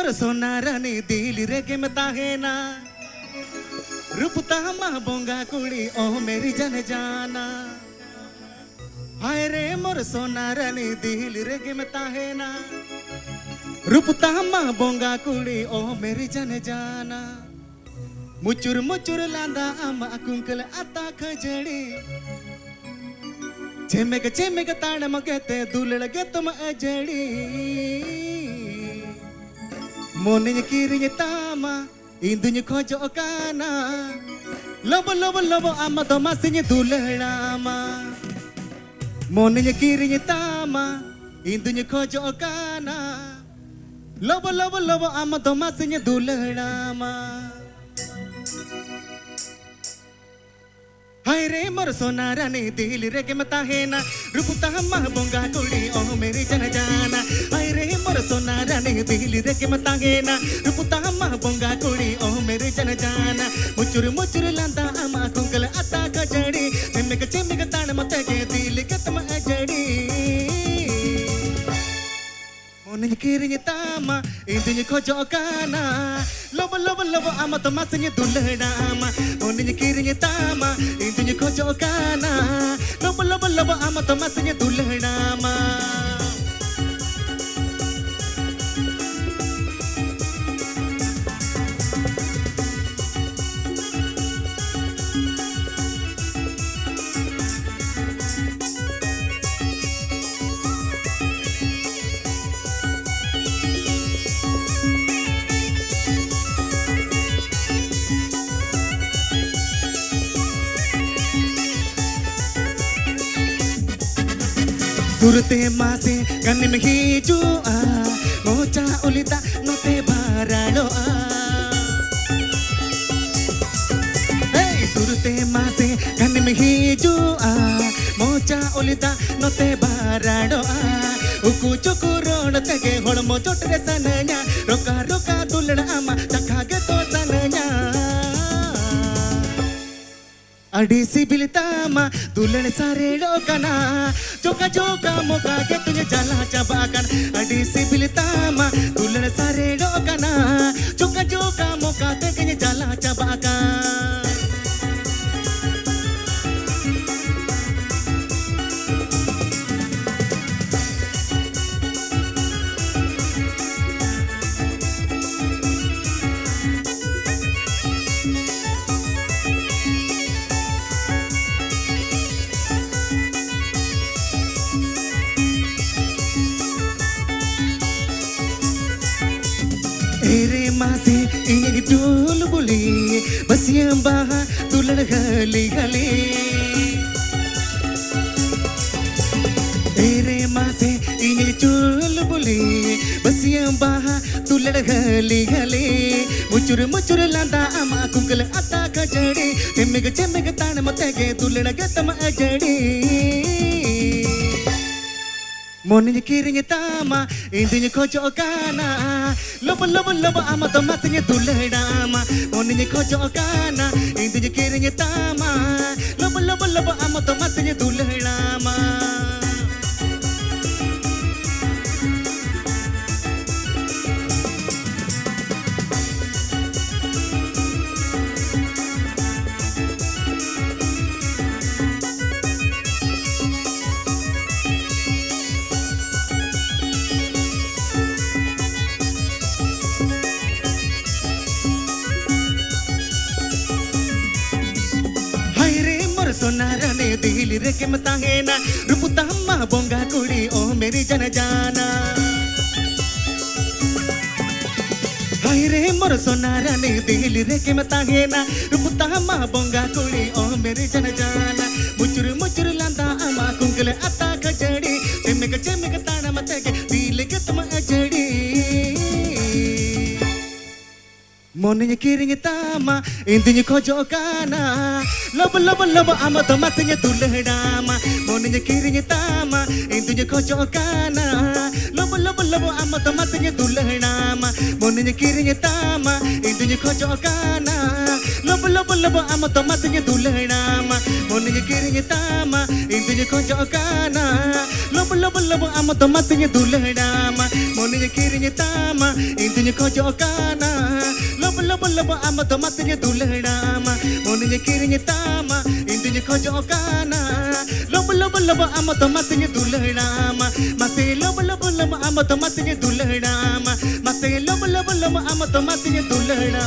मोर सोनारानी दिल रे के मताहेना रूपता मा बोंगा कुड़ी ओ मेरी जन जाना हाय रे मोर सोनारानी दिल रे के मताहेना रूपता मा बोंगा कुड़ी ओ मेरी जन जाना मुचुर मुचुर लांदा आमा कुंकल आता खजड़ी चेमेक ताण मगते दुलड़ गे तुम अजड़ी मोनिन किरिñ तामा इंदुñ खोजो काना लोबो लोबो लोबो आमा तो मासिñ दुलड़ामा मोनिन किरिñ तामा इंदुñ खोजो काना लोबो लोबो लोबो आमा तो मासिñ दुलड़ामा हाय रे मोर सोनारानी दिल रे के मताहेना रूपता मा बोंगा कुड़ी ओ मेरी जन जाना हाय रे मोर सोनारानी दिल रे के मताहेना रूपता मा बोंगा कुड़ी ओ मेरी जन जाना मुचुर मुचुर लांदा आमा कुंकल आता खजड़ी चेमेक ताण मते के दिल के तुम अजड़ी मोनिñ किरिñ तामा इंदुñ खोजो काना लोबो लोबो लोबो आमा तो मासिñ दुलड़ामा मोनिñ किरिñ तामा इंदुñ खोजो काना लोबो लोबो लोबो आमा तो मासिñ दुलड़ामा सुरते मासे कन में हिजुआ मोचा उलिता नोते बारालोआ सुरते मासे कन में हिजुआ मोचा उलिता नोते बारालोआ उकु चुकु रोड तगे होड़मो चोटरे सनया रोका रोका दुलड़ आमा चखागे तो सनया अड़ी सिबिल तामा दुल्हन सारे लोकना जोका जोका मोका के तुझे जला चबाकन अड़ी सिबिल तामा दुल्हन सारे लोकना जोका जोका मोका ते के जला चबाकन तेरे मासे इंग डोल बुली बसियां बाहा दुलड़ गली गली तेरे मासे इंग डोल बुली बसियां बाहा दुलड़ गली गली मुचुर मुचुर लांदा आमा कुंकल आता खजड़ी चेमेक ताण मते के दुलड़ गे तुम अजड़ी मोनिñ किरिñ तामा इंदुñ खोजो काना लोबो लोबो लोबो आमा तो मासिñ दुलड़ामा मोनिñ खोजो काना इंदुñ किरिñ तामा लोबो लोबो लोबो आमा तो मासिñ दुलड़ामा सोनारानी दिल रे के मताहेना रूपता मा बोंगा कुड़ी ओ मेरी जन जाना हाय रे मोर सोनारानी दिल रे के मताहेना रूपता मा बोंगा कुड़ी ओ मेरी जन जाना मुचुर मुचुर लांदा आमा कुंकल आता खजड़ी चेमेक ताण मते के दिल के तुम अजड़ी मोनिñ किरिñ तामा इंदुñ खोजो काना लोबो लोबो लोबो आमा तो मासिñ दुलड़ामा मोनिñ किरिñ तामा इंदुñ खोजो काना लोबो लोबो लोबो आमा तो मासिñ दुलड़ामा मोनिñ किरिñ तामा इंदुñ खोजो काना लोबो लोबो लोबो आमा तो मासिñ दुलड़ामा मोनिñ किरिñ तामा इंदुñ खोजो काना लोबो लोबो लोबो आमा तो मासिñ दुलड़ामा मोनिñ kiring tama intunya kojokana lobo lobo lobo amado matnya dulhana monnya kiring tama intunya kojokana lobo lobo lobo amado matnya dulhana mate lobo lobo lobo amado matnya dulhana mate lobo lobo lobo amado matnya dulhana